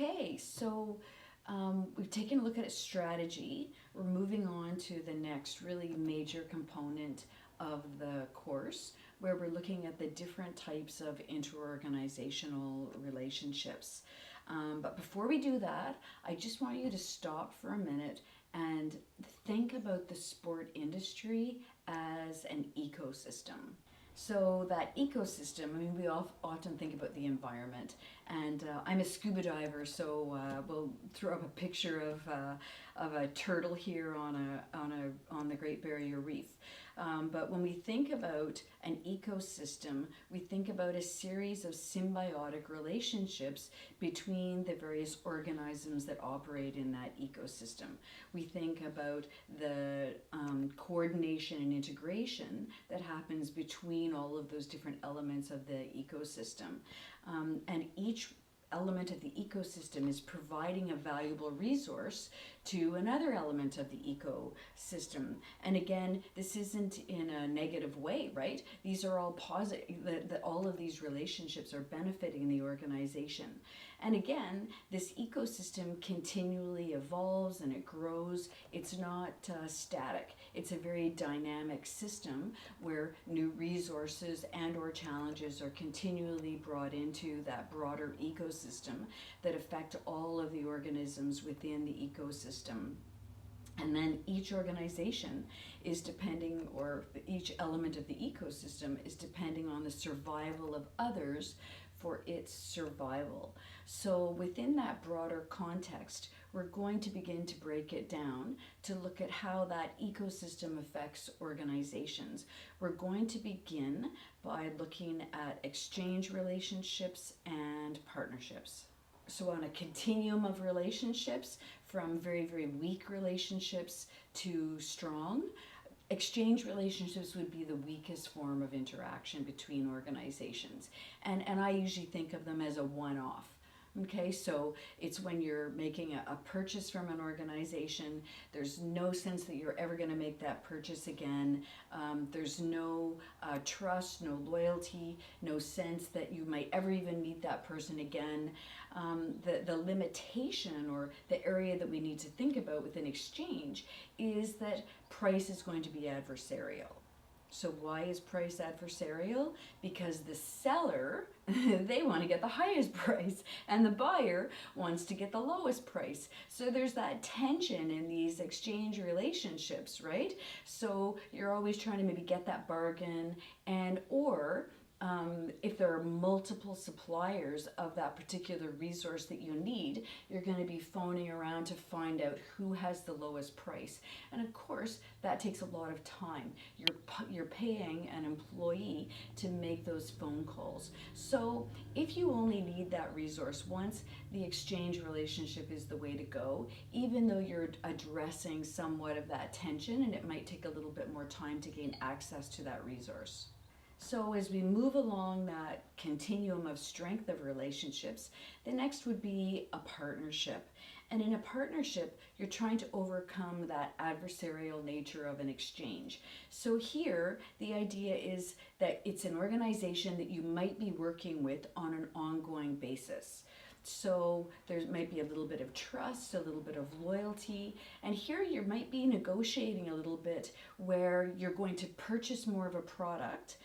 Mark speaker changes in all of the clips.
Speaker 1: Okay, so we've taken a look at a strategy. We're moving on to the next really major component of the course, where we're looking at the different types of interorganizational relationships. But before we do that, I just want you to stop for a minute and think about the sport industry as an ecosystem. So that ecosystem, I mean, we often think about the environment, and I'm a scuba diver, so we'll throw up a picture of a turtle here on the Great Barrier Reef. But when we think about an ecosystem, we think about a series of symbiotic relationships between the various organisms that operate in that ecosystem. We think about the coordination and integration that happens between all of those different elements of the ecosystem. And each element of the ecosystem is providing a valuable resource to another element of the ecosystem. And again, this isn't in a negative way, right? These are all positive, that all of these relationships are benefiting the organization. And again, this ecosystem continually evolves and it grows. It's not static. It's a very dynamic system where new resources and or challenges are continually brought into that broader ecosystem that affect all of the organisms within the ecosystem. And then each organization is depending, or each element of the ecosystem is depending on the survival of others for its survival. So within that broader context, we're going to begin to break it down to look at how that ecosystem affects organizations. We're going to begin by looking at exchange relationships and partnerships. So on a continuum of relationships, from very, very weak relationships to strong, exchange relationships would be the weakest form of interaction between organizations. And I usually think of them as a one-off. Okay, so it's when you're making a purchase from an organization, there's no sense that you're ever going to make that purchase again. There's no trust, no loyalty, no sense that you might ever even meet that person again. The limitation or the area that we need to think about with an exchange is that price is going to be adversarial. So why is price adversarial? Because the seller, they want to get the highest price and the buyer wants to get the lowest price. So there's that tension in these exchange relationships, right? So you're always trying to maybe get that bargain, and or if there are multiple suppliers of that particular resource that you need, you're going to be phoning around to find out who has the lowest price. And of course, that takes a lot of time. You're paying an employee to make those phone calls. So if you only need that resource once, the exchange relationship is the way to go, even though you're addressing somewhat of that tension, and it might take a little bit more time to gain access to that resource. So as we move along that continuum of strength of relationships, the next would be a partnership. And in a partnership, you're trying to overcome that adversarial nature of an exchange. So here, the idea is that it's an organization that you might be working with on an ongoing basis. So there might be a little bit of trust, a little bit of loyalty, and here you might be negotiating a little bit where you're going to purchase more of a product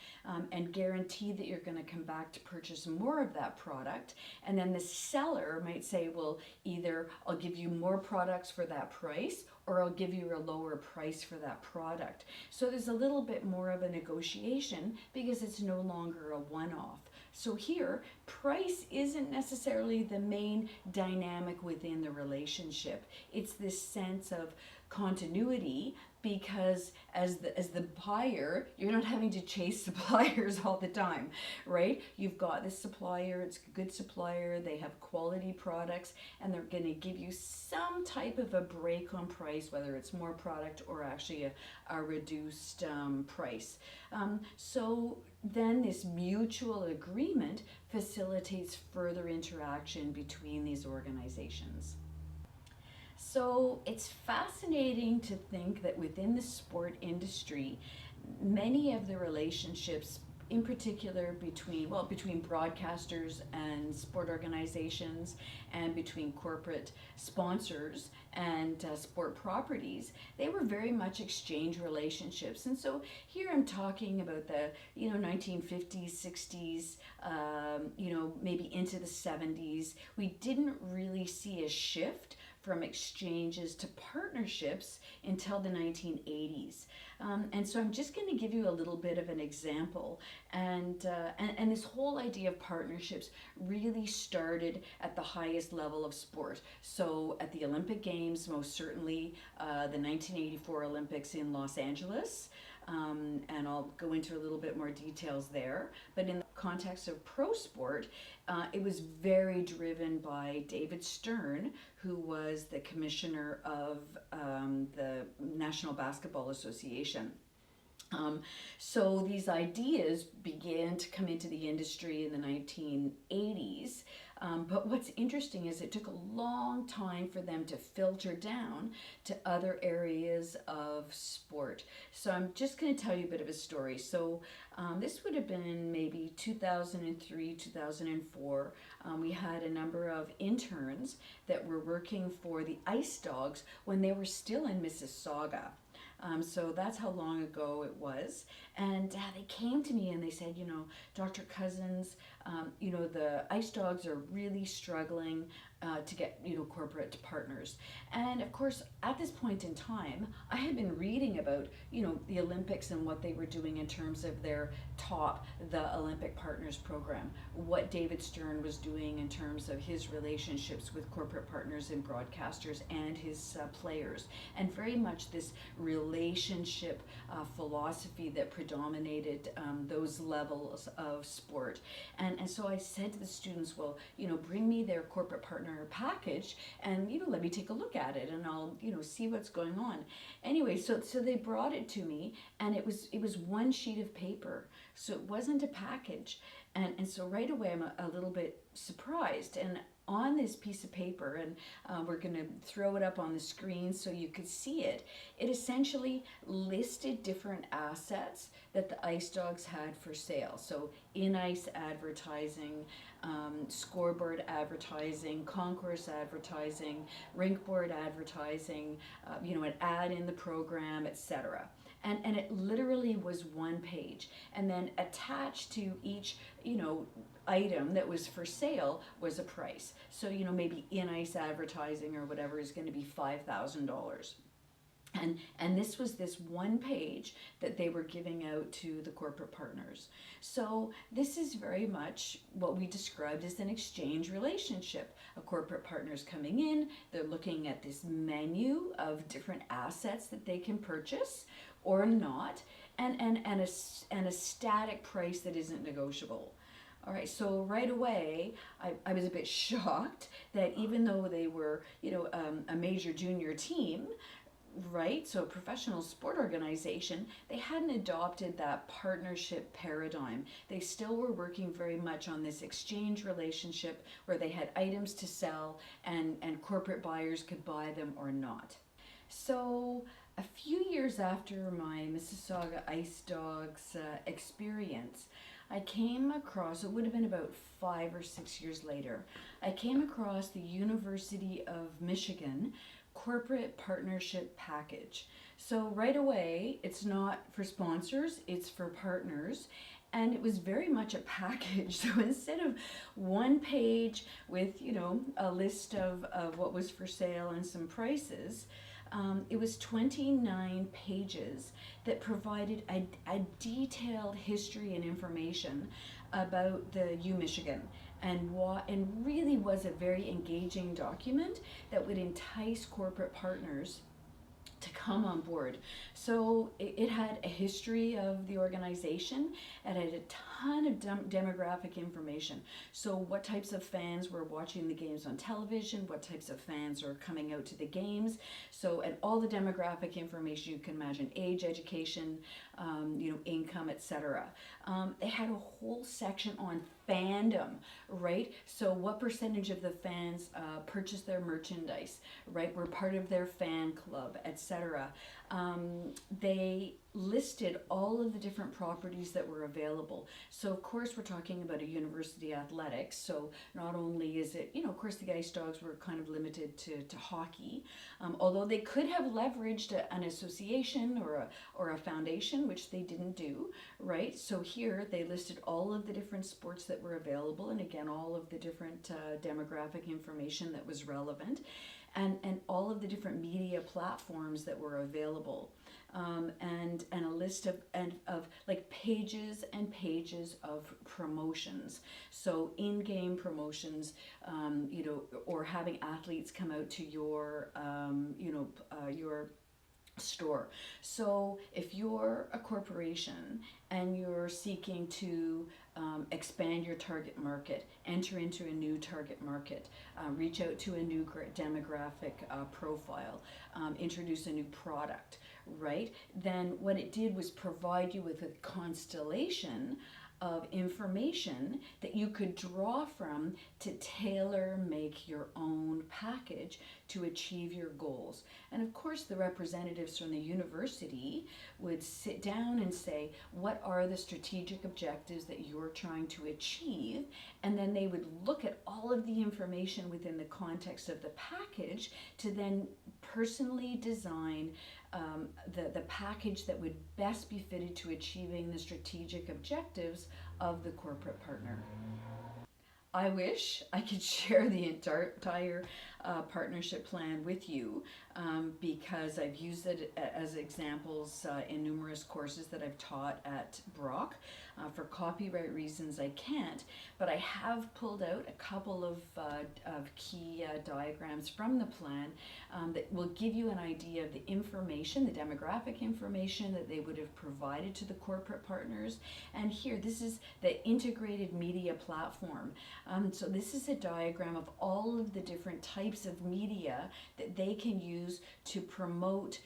Speaker 1: and guarantee that you're going to come back to purchase more of that product, and then the seller might say, well, either I'll give you more products for that price, or I'll give you a lower price for that product. So there's a little bit more of a negotiation because it's no longer a one-off. So here, price isn't necessarily the main dynamic within the relationship. It's this sense of continuity, because as the buyer, you're not having to chase suppliers all the time, right? You've got this supplier, it's a good supplier, they have quality products, and they're going to give you some type of a break on price, whether it's more product or actually a reduced price. So then this mutual agreement facilitates further interaction between these organizations. So it's fascinating to think that within the sport industry, many of the relationships in particular between broadcasters and sport organizations, and between corporate sponsors and sport properties. They were very much exchange relationships. And so here I'm talking about the 1950s, 60s, maybe into the 70s. We didn't really see a shift from exchanges to partnerships until the 1980s. And so I'm just going to give you a little bit of an example. And this whole idea of partnerships really started at the highest level of sport. So at the Olympic Games, most certainly the 1984 Olympics in Los Angeles. And I'll go into a little bit more details there. But in the context of pro sport, it was very driven by David Stern, who was the commissioner of the National Basketball Association. So these ideas began to come into the industry in the 1980s. But what's interesting is it took a long time for them to filter down to other areas of sport. So I'm just going to tell you a bit of a story. So this would have been maybe 2003, 2004. We had a number of interns that were working for the Ice Dogs when they were still in Mississauga. So that's how long ago it was. And they came to me and they said, Dr. Cousins, the Ice Dogs are really struggling to get, corporate partners. And of course, at this point in time, I had been reading about, the Olympics and what they were doing in terms of their the Olympic Partners Program, what David Stern was doing in terms of his relationships with corporate partners and broadcasters and his players, and very much this relationship philosophy that predominated those levels of sport. And so I said to the students, well, bring me their corporate partner package and, let me take a look at it and I'll, see what's going on. Anyway, so they brought it to me and it was one sheet of paper. So it wasn't a package. And so right away I'm a little bit surprised. And on this piece of paper, and we're going to throw it up on the screen so you could see it, it essentially listed different assets that the Ice Dogs had for sale. So in-ice advertising, scoreboard advertising, concourse advertising, rink board advertising, an ad in the program, etc. And it literally was one page. And then attached to each, item that was for sale was a price. So, maybe in-ice advertising or whatever is going to be $5,000. And this was this one page that they were giving out to the corporate partners. So this is very much what we described as an exchange relationship. A corporate partner's coming in, they're looking at this menu of different assets that they can purchase or not, and a static price that isn't negotiable. All right, so right away, I was a bit shocked that even though they were, a major junior team, right, so a professional sport organization, they hadn't adopted that partnership paradigm. They still were working very much on this exchange relationship where they had items to sell and corporate buyers could buy them or not. So a few years after my Mississauga Ice Dogs experience, I came across, it would have been about 5 or 6 years later, I came across the University of Michigan corporate partnership package. So right away, it's not for sponsors, it's for partners. And it was very much a package. So instead of one page with, a list of what was for sale and some prices, it was 29 pages that provided a detailed history and information about the U Michigan and really was a very engaging document that would entice corporate partners to come on board. So it had a history of the organization and it had a ton of demographic information. So what types of fans were watching the games on television, what types of fans are coming out to the games. So, and all the demographic information you can imagine, age, education, income, etc. They had a whole section on fandom, right? So what percentage of the fans purchased their merchandise, right? Were part of their fan club, etc. They listed all of the different properties that were available. So of course we're talking about a university athletics, so not only is it, of course the Ice Dogs were kind of limited to hockey, although they could have leveraged an association or a foundation, which they didn't do, right? So here they listed all of the different sports that were available, and again all of the different demographic information that was relevant, and all of the different media platforms that were available. And a list of like pages and pages of promotions. So in-game promotions, or having athletes come out to your store. So if you're a corporation and you're seeking to expand your target market, enter into a new target market, reach out to a new demographic profile, introduce a new product, right? Then what it did was provide you with a constellation of information that you could draw from to tailor make your own package to achieve your goals. And of course the representatives from the university would sit down and say, what are the strategic objectives that you're trying to achieve? And then they would look at all of the information within the context of the package to then personally design the package that would best be fitted to achieving the strategic objectives of the corporate partner. I wish I could share the entire partnership plan with you, because I've used it as examples in numerous courses that I've taught at Brock. For copyright reasons I can't, but I have pulled out a couple of key diagrams from the plan that will give you an idea of the information, the demographic information that they would have provided to the corporate partners. And here, this is the integrated media platform. So this is a diagram of all of the different types of media that they can use to promote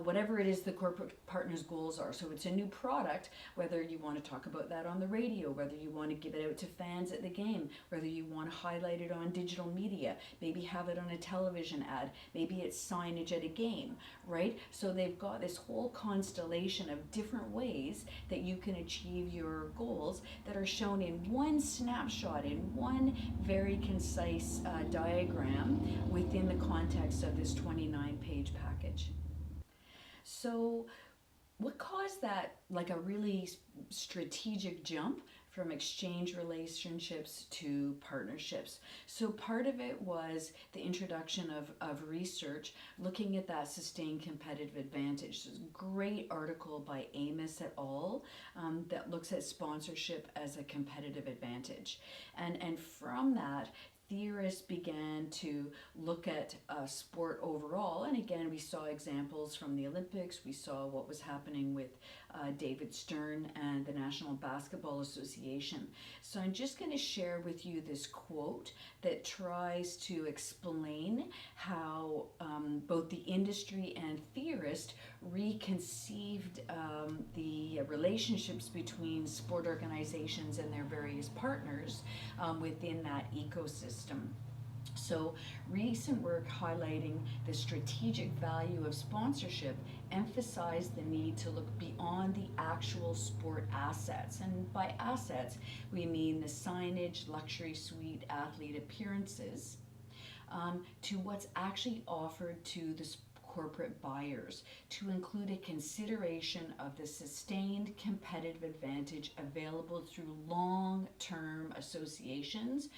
Speaker 1: whatever it is the corporate partner's goals are. So it's a new product, whether you want to talk about that on the radio, whether you want to give it out to fans at the game, whether you want to highlight it on digital media, maybe have it on a television ad, maybe it's signage at a game, right? So they've got this whole constellation of different ways that you can achieve your goals that are shown in one snapshot, in one very concise diagram within the context of this 29-page package. So what caused that, like a really strategic jump from exchange relationships to partnerships? So part of it was the introduction of research looking at that sustained competitive advantage. There's a great article by Amos et al. That looks at sponsorship as a competitive advantage. And from that, theorists began to look at sport overall, and again we saw examples from the Olympics. We saw what was happening with David Stern and the National Basketball Association. So I'm just going to share with you this quote that tries to explain how both the industry and theorists reconceived the relationships between sport organizations and their various partners within that ecosystem. So recent work highlighting the strategic value of sponsorship emphasized the need to look beyond the actual sport assets. And by assets, we mean the signage, luxury suite, athlete appearances, to what's actually offered to the corporate buyers, to include a consideration of the sustained competitive advantage available through long-term associations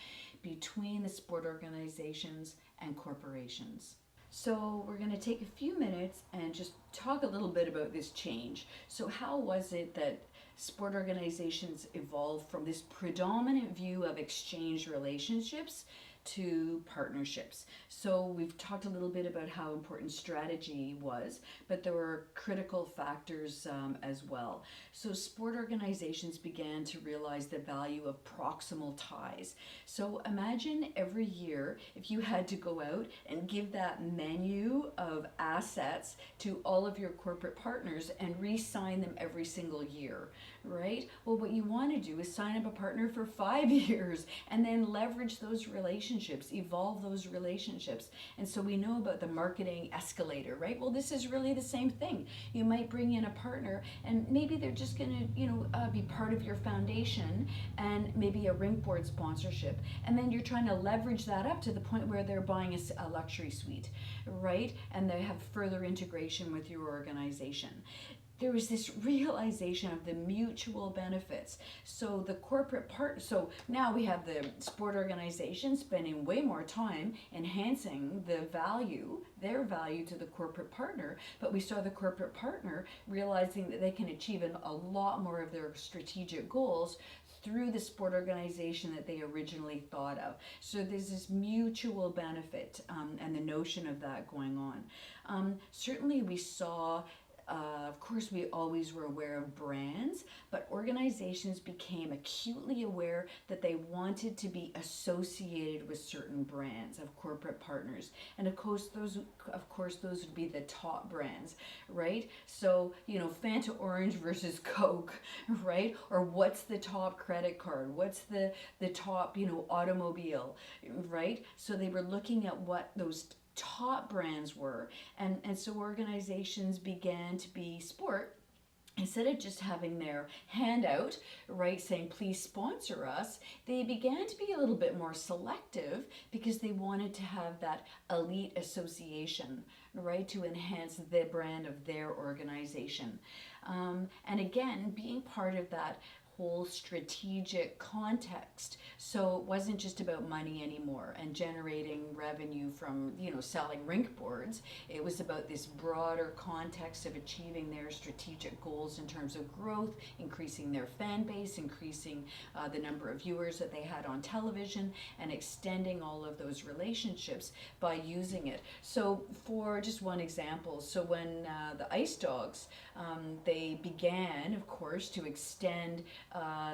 Speaker 1: between the sport organizations and corporations. So we're going to take a few minutes and just talk a little bit about this change. So how was it that sport organizations evolved from this predominant view of exchange relationships to partnerships? So we've talked a little bit about how important strategy was, but there were critical factors as well. So sport organizations began to realize the value of proximal ties. So imagine every year if you had to go out and give that menu of assets to all of your corporate partners and re-sign them every single year, right? Well, what you want to do is sign up a partner for 5 years and then leverage those relationships relationships, evolve those relationships. And so we know about the marketing escalator, right? Well, this is really the same thing. You might bring in a partner, and maybe they're just going to, be part of your foundation, and maybe a rink board sponsorship. And then you're trying to leverage that up to the point where they're buying a luxury suite, right? And they have further integration with your organization. There was this realization of the mutual benefits. So the corporate part, so now we have the sport organization spending way more time enhancing their value to the corporate partner, but we saw the corporate partner realizing that they can achieve a lot more of their strategic goals through the sport organization that they originally thought of. So there's this mutual benefit, and the notion of that going on. Certainly we saw, of course, we always were aware of brands, but organizations became acutely aware that they wanted to be associated with certain brands of corporate partners. And of course, those would be the top brands, right? So, Fanta Orange versus Coke, right? Or what's the top credit card? What's the top, automobile, right? So they were looking at what those top brands were, and so organizations began to be sport, instead of just having their hand out, right, saying please sponsor us, they began to be a little bit more selective because they wanted to have that elite association, right, to enhance the brand of their organization. And again, being part of that whole strategic context. So it wasn't just about money anymore and generating revenue from, selling rink boards. It was about this broader context of achieving their strategic goals in terms of growth, increasing their fan base, increasing the number of viewers that they had on television, and extending all of those relationships by using it. So for just one example, so when the Ice Dogs, they began, of course, to extend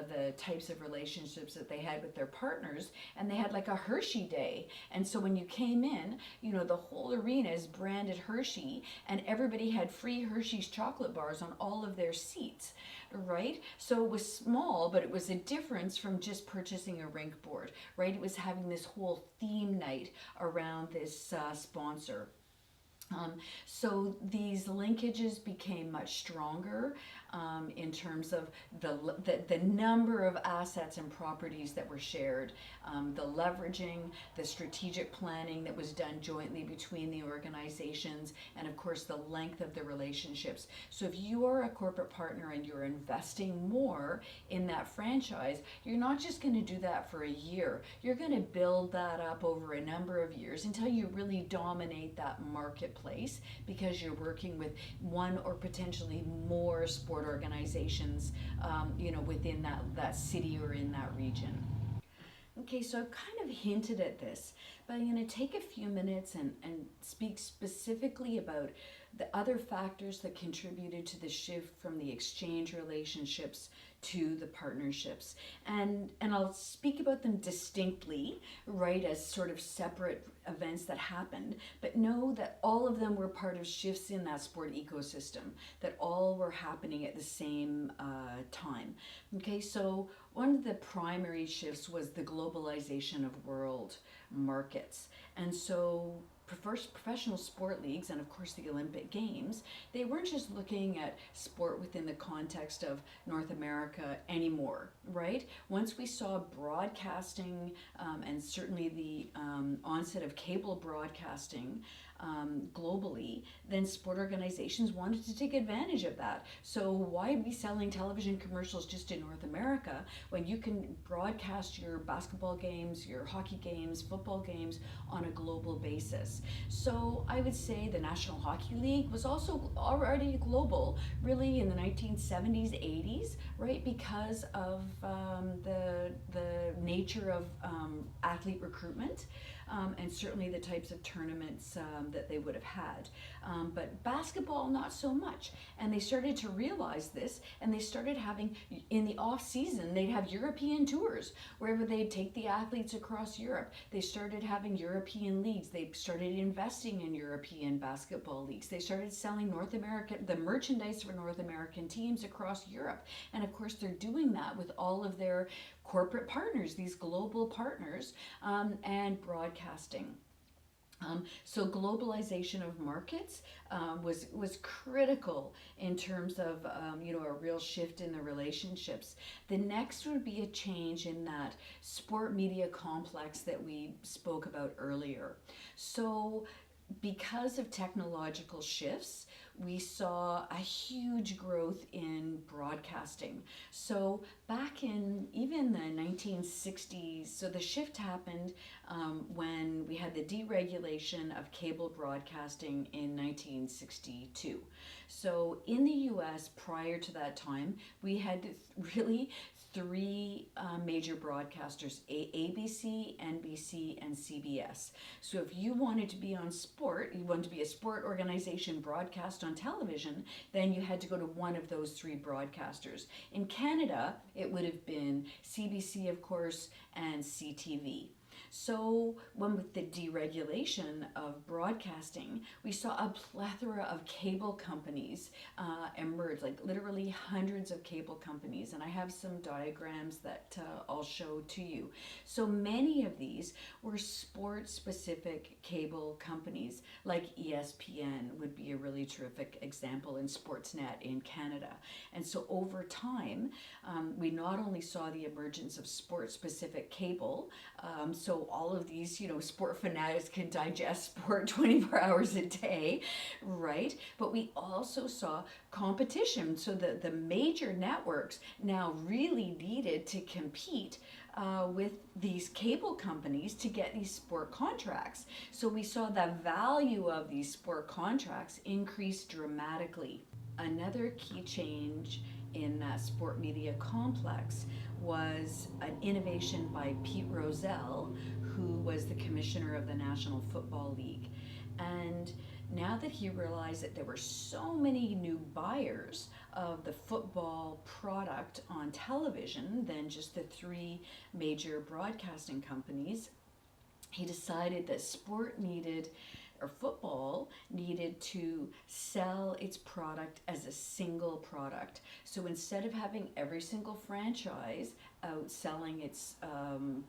Speaker 1: the types of relationships that they had with their partners, and they had like a Hershey Day. And so when you came in, the whole arena is branded Hershey, and everybody had free Hershey's chocolate bars on all of their seats, right? So it was small, but it was a difference from just purchasing a rink board, right? It was having this whole theme night around this sponsor. So these linkages became much stronger in terms of the number of assets and properties that were shared, the leveraging, the strategic planning that was done jointly between the organizations, and of course the length of the relationships. So if you are a corporate partner and you're investing more in that franchise, you're not just going to do that for a year. You're going to build that up over a number of years until you really dominate that marketplace, because you're working with one or potentially more sport organizations, within that city or in that region. Okay, so I've kind of hinted at this, but I'm going to take a few minutes and speak specifically about the other factors that contributed to the shift from the exchange relationships to the partnerships. And I'll speak about them distinctly, right, as sort of separate events that happened, but know that all of them were part of shifts in that sport ecosystem, that all were happening at the same time. Okay, so one of the primary shifts was the globalization of world markets. And so professional sport leagues, and of course the Olympic Games, they weren't just looking at sport within the context of North America anymore, right? Once we saw broadcasting, and certainly the onset of cable broadcasting globally, then sport organizations wanted to take advantage of that. So why be selling television commercials just in North America when you can broadcast your basketball games, your hockey games, football games on a global basis? So I would say the National Hockey League was also already global, really in the 1970s, 80s, right? Because of the nature of athlete recruitment. And certainly the types of tournaments that they would have had. But basketball, not so much. And they started to realize this, and they started having, in the off season, they'd have European tours, wherever they'd take the athletes across Europe. They started having European leagues. They started investing in European basketball leagues. They started selling the merchandise for North American teams across Europe. And of course, they're doing that with all of their corporate partners, these global partners, and broadcasting. So globalization of markets was critical in terms of a real shift in the relationships. The next would be a change in that sport media complex that we spoke about earlier. So because of technological shifts, we saw a huge growth in broadcasting. So back in even the 1960s, so the shift happened when we had the deregulation of cable broadcasting in 1962. So in the US prior to that time, we had really three major broadcasters: ABC, NBC, and CBS. So if you wanted to be on sport, you wanted to be a sport organization broadcast on television, then you had to go to one of those three broadcasters. In Canada, it would have been CBC, of course, and CTV. So when with the deregulation of broadcasting, we saw a plethora of cable companies emerge, like literally hundreds of cable companies. And I have some diagrams that I'll show to you. So many of these were sport-specific cable companies, like ESPN would be a really terrific example, in Sportsnet in Canada. And so over time, we not only saw the emergence of sport-specific cable, so all of these, sport fanatics can digest sport 24 hours a day, right? But we also saw competition. So the major networks now really needed to compete with these cable companies to get these sport contracts. So we saw the value of these sport contracts increase dramatically. Another key change in that sport media complex was an innovation by Pete Rozelle, who was the commissioner of the National Football League. And now that he realized that there were so many new buyers of the football product on television than just the three major broadcasting companies, he decided that football needed to sell its product as a single product. So instead of having every single franchise out selling its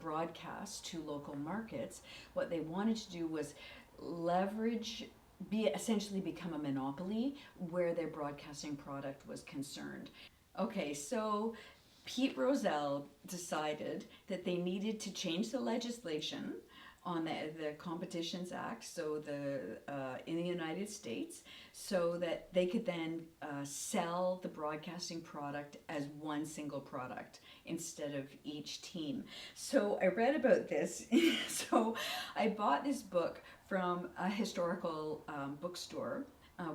Speaker 1: broadcast to local markets, what they wanted to do was essentially become a monopoly where their broadcasting product was concerned. Okay, so Pete Rozelle decided that they needed to change the legislation on the Competitions Act, so in the United States, so that they could then sell the broadcasting product as one single product instead of each team. So I read about this. So I bought this book from a historical bookstore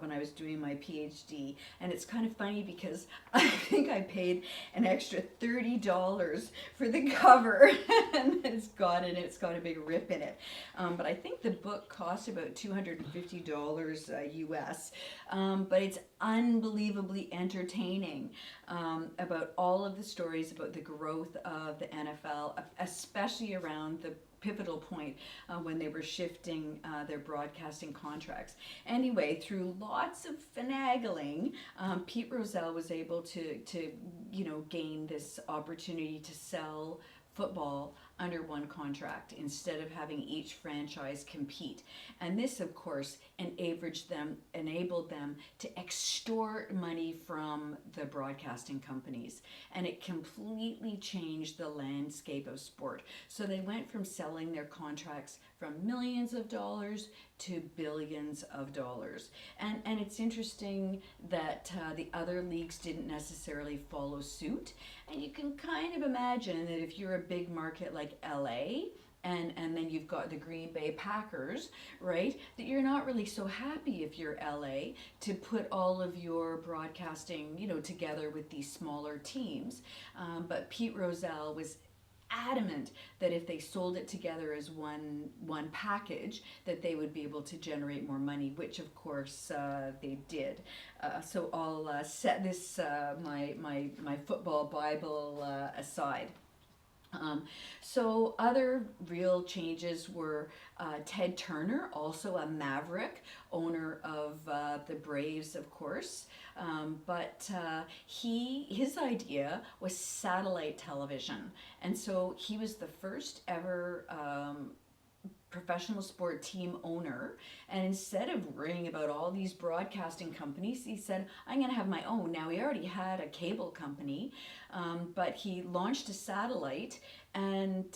Speaker 1: when I was doing my PhD, and it's kind of funny because I think I paid an extra $30 for the cover, and it's got a big rip in it. But I think the book cost about $250 US. But it's unbelievably entertaining about all of the stories about the growth of the NFL, especially around the pivotal point when they were shifting their broadcasting contracts. Anyway, through lots of finagling, Pete Rozelle was able to gain this opportunity to sell football under one contract instead of having each franchise compete. And this, of course, enabled them to extort money from the broadcasting companies. And it completely changed the landscape of sport. So they went from selling their contracts from millions of dollars to billions of dollars. And it's interesting that the other leagues didn't necessarily follow suit. And you can kind of imagine that if you're a big market like LA, and then you've got the Green Bay Packers, right, that you're not really so happy if you're LA to put all of your broadcasting, together with these smaller teams. But Pete Rozelle was adamant that if they sold it together as one package, that they would be able to generate more money, which of course they did. So I'll set this my football Bible aside. Um, so other real changes were Ted Turner, also a Maverick, owner of the Braves, of course. But his idea was satellite television, and so he was the first ever professional sport team owner. And instead of worrying about all these broadcasting companies, he said, I'm going to have my own. Now, he already had a cable company, but he launched a satellite, and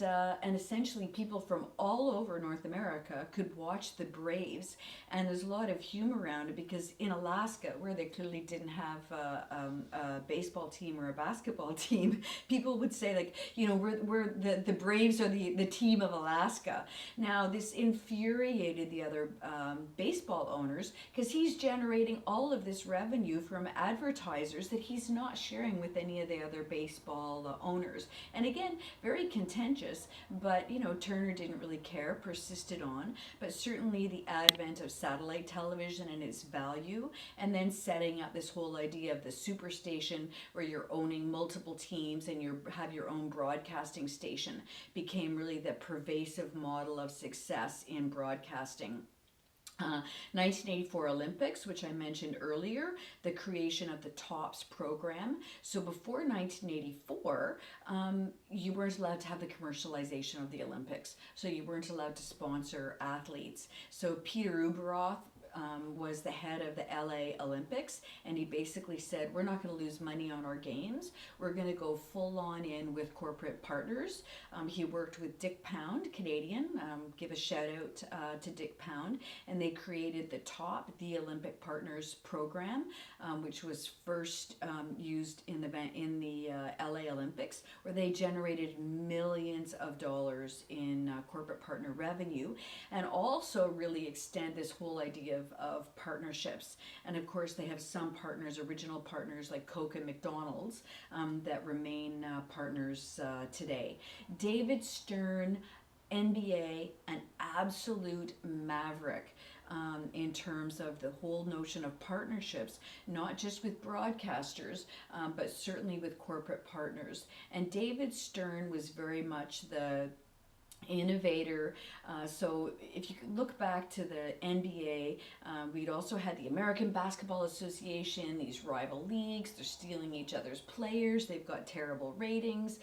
Speaker 1: essentially people from all over North America could watch the Braves. And there's a lot of humor around it because in Alaska, where they clearly didn't have a baseball team or a basketball team, people would say, like, we're the Braves are the team of Alaska. Now, this infuriated the other baseball owners because he's generating all of this revenue from advertisers that he's not sharing with any of the other baseball owners. And again, very contentious, but Turner didn't really care, persisted on. But certainly the advent of satellite television and its value, and then setting up this whole idea of the superstation where you're owning multiple teams and you have your own broadcasting station, became really the pervasive model of success in broadcasting. 1984 Olympics, which I mentioned earlier, the creation of the TOPS program. So before 1984, you weren't allowed to have the commercialization of the Olympics. So you weren't allowed to sponsor athletes. So Peter Uberoth was the head of the LA Olympics, and he basically said, we're not going to lose money on our games. We're going to go full on in with corporate partners. He worked with Dick Pound, Canadian, give a shout out to Dick Pound, and they created the Olympic Partners program, which was first used in the LA Olympics, where they generated millions of dollars in corporate partner revenue, and also really extend this whole idea of partnerships. And of course, they have some partners, original partners like Coke and McDonald's, that remain partners today. David Stern, NBA, an absolute maverick. In terms of the whole notion of partnerships, not just with broadcasters, but certainly with corporate partners. And David Stern was very much the innovator. So if you look back to the NBA, we'd also had the American Basketball Association, these rival leagues. They're stealing each other's players. They've got terrible ratings.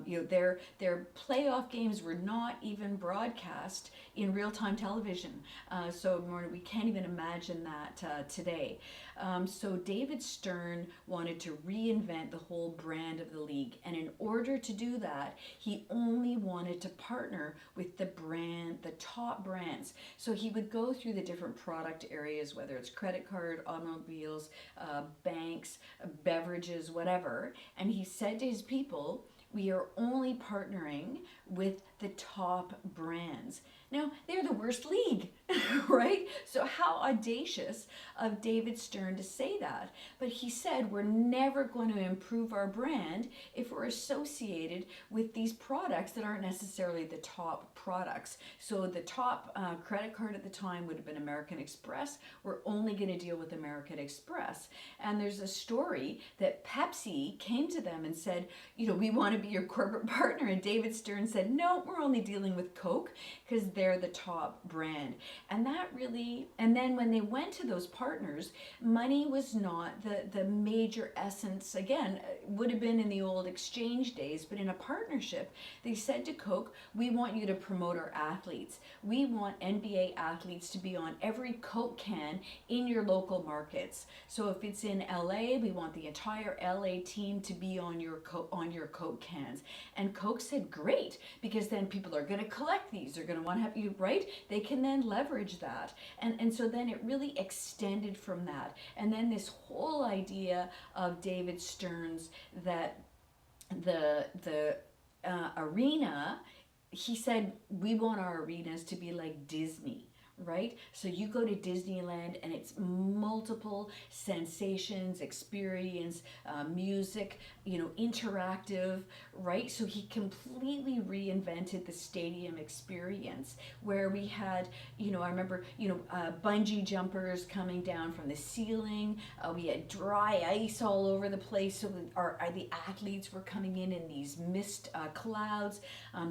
Speaker 1: Their playoff games were not even broadcast in real-time television. So we can't even imagine that today. So David Stern wanted to reinvent the whole brand of the league, and in order to do that, he only wanted to partner with the top brands. So he would go through the different product areas, whether it's credit card, automobiles, banks, beverages, whatever, and he said to his people, we are only partnering with the top brands. Now, they're the worst league, right? So how audacious of David Stern to say that. But he said, we're never going to improve our brand if we're associated with these products that aren't necessarily the top products. So the top credit card at the time would have been American Express. We're only going to deal with American Express. And there's a story that Pepsi came to them and said, we want to be your corporate partner. And David Stern said, no, we're only dealing with Coke because they're the top brand. And then when they went to those partners, money was not the major essence. Again, would have been in the old exchange days, but in a partnership, they said to Coke, we want you to promote our athletes. We want NBA athletes to be on every Coke can in your local markets. So if it's in LA, we want the entire LA team to be on your Coke cans. And Coke said, great, because then people are going to collect these. They're going to want to have you, right? They can then leverage that. And so then it really extended from that. And then this whole idea of David Stern's that the arena, he said, we want our arenas to be like Disney, right? So you go to Disneyland and it's multiple sensations, experience, music, interactive, right? So he completely reinvented the stadium experience where we had, I remember, bungee jumpers coming down from the ceiling. We had dry ice all over the place. So the athletes were coming in these mist clouds.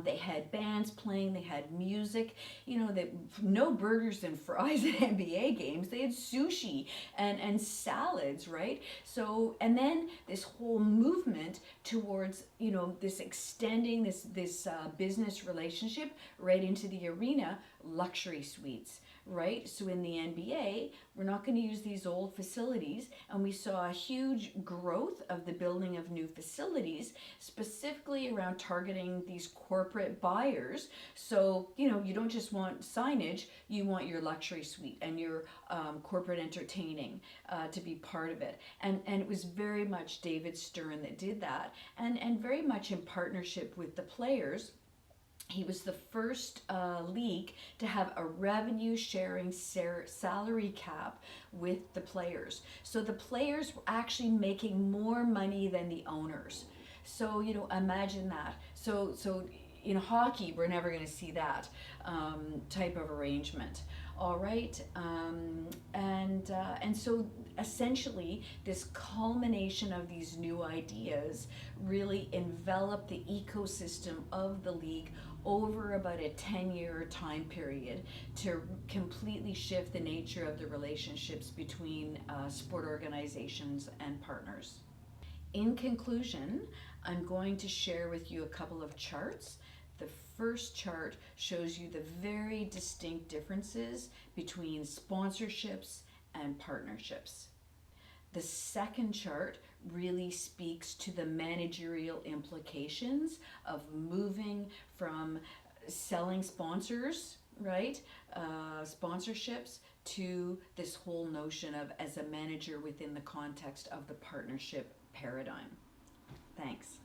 Speaker 1: They had bands playing, they had music, that no burgers and fries at NBA games. They had sushi and salads, right? So, and then this whole movement towards, this extending this business relationship right into the arena, luxury suites, right? So in the NBA, we're not going to use these old facilities, and we saw a huge growth of the building of new facilities, specifically around targeting these corporate buyers. So, you don't just want signage, you want your luxury suite and your corporate entertaining to be part of it. And it was very much David Stern that did that, and very much in partnership with the players. He was the first league to have a revenue sharing salary cap with the players. So the players were actually making more money than the owners. So, imagine that. So in hockey, we're never going to see that type of arrangement. All right, and so essentially, this culmination of these new ideas really enveloped the ecosystem of the league over about a 10-year time period to completely shift the nature of the relationships between sport organizations and partners. In conclusion, I'm going to share with you a couple of charts. The first chart shows you the very distinct differences between sponsorships and partnerships. The second chart really speaks to the managerial implications of moving from selling sponsors, right? Sponsorships, to this whole notion of as a manager within the context of the partnership paradigm. Thanks.